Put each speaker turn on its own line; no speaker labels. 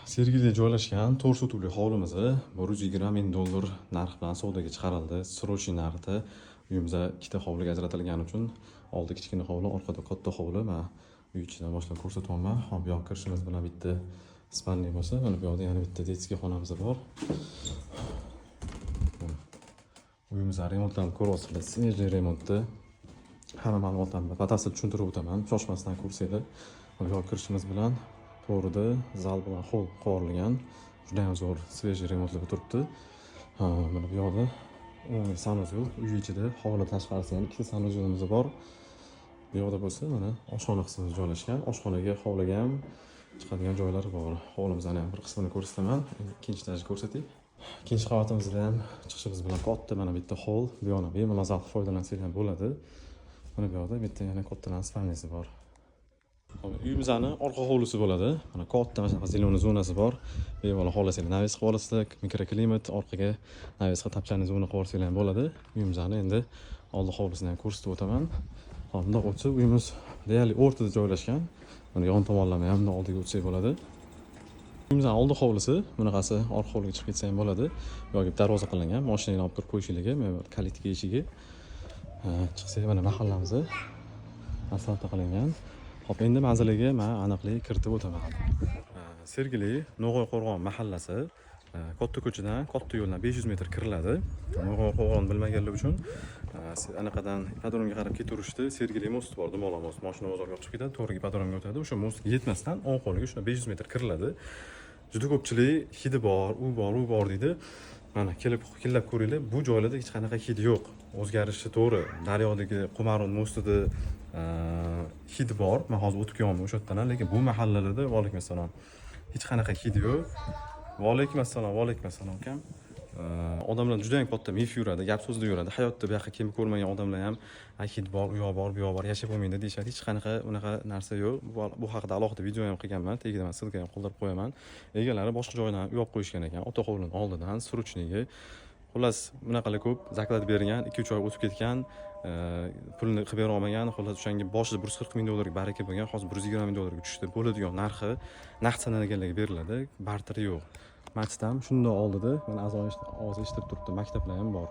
Sergelida joylashgan 4 sotuvli hovlimiz $120,000 narx bilan savdoga chiqarildi. Srochniy narxda uyimizda ikkita hovliga ajratilgani uchun oldi kichkina hovli, orqada katta hovli. Men uy ichidan boshlab ko'rsatyapman. Hop, bu yoqqa kirishimiz bilan bitta spalniy bo'lsa, mana bu yoqda yana bitta detskiy xonamiz bor. Uyimizda remontlarni ko'ryapsizlar. Свежий remontda. Hamma ma'lumotlarni batafsil tushuntirib o'taman. Shoshmasdan ko'rsanglar. Bu yoqqa kirishimiz bilan to'g'rida zal bilan hol qo'rilgan. Juda ham zo'r свежий remontlar turibdi. Mana bu yoqda umumiy sanuzyul, uy ichida hovli tashqarisi ham ikkita sanuzyulimiz bor. Bu yoqda bo'lsa mana oshxona qismi joylashgan. Oshxonaga, hovliga ham chiqadigan joylari bor. Hovlimizning ham bir qismini ko'rsataman. Ikkinchi etajni ko'rsataylik. Ikkinchi qavatimizda ham chiqishimiz bilan katta mana bitta hol, bu yoqda bemalol zavq foydalansangiz ham bo'ladi. Mana bu yoqda bitta yana kattadan spalniyasi bor. Uyimizning orqa hovlisi bo'ladi. Mana katta mana zeleniy zonasi bor. Bemalol xohlasangiz naves qilib olasizlar, mikroklimat, orqaga naves tapchani zona qilib olsangiz ham bo'ladi. Uyimizning endi oldi hovlisini ham ko'rsatib o'taman. Bunda o'tsa uyimiz deyarli o'rtada joylashgan. Mana yon tomonlama ham oldiga o'tsak bo'ladi. Uyimizning oldi hovlisi, bunaqasi orqa hovliga chiqib ketsa ham bo'ladi. Yoki darvoza qilingan, mashinani olib kirib qo'yishingiga, kalitka eshigiga chiqsak mana mahallamiz asfaltda qilingan. Hop, endi manziliga men aniqlik kiritib o'taman. Sergeli No'g'oy Qo'rg'on mahallasi, katta ko'chadan, katta yo'ldan 500 metr kiriladi. No'g'oy Qo'rg'on bilmaganlar uchun anaqadan ipodromga qarab ketaverishda Sergeli most bor, Dumaloq most. Mashina bozorga chiqib ketadi, to'g'ri ipodromga o'tadi. O'sha mostga yetmasdan o'ng qo'liga shuna 500 metr kiriladi. Juda ko'pchilik hidi bor, u bor deydi. Mana kelib ko'ringlar, bu joylarda hech qanaqa hid yo'q. O'zgarishi to'g'ri. Daryodagi Qumarun mostida hid bor. Men hozir o'tib kelyapman o'sha yerdan, lekin bu mahallalarda vaalaykum assalom. Hech qanaqa hid yo'q. Vaalaykum assalom akam. Odamlar juda ham katta mif yuradi, gap so'zda yuradi. Hayotda bu yoqqa kelib ko'rmagan odamlar ham hid bor, u yoq bor, bu yoq bor, yashab bo'lmaydi deyishadi. Hech qanaqa unaqa narsa yo'q. Bu haqida alohida video ham qilganman, tagida men ссылка ham qoldirib qo'yaman. Egalari boshqa joydan u yoqqa qo'yishgan ekan. Ota hovlining oldidan Srochniga. Xullas, bunaqalar ko'p zaklad bergan, 2-3 oy o'tib ketgan, pulni qilib bera olmagan. Xullas, o'shanga boshida $140,000 ga baraka bo'lgan, hozir $120,000 ga tushdi. Bo'ladigan narxi naqd sanalganlarga beriladi, barteri yo'q. Maktab ham shunday oldida, mana ovoz eshitib turibdi, maktablar ham bor.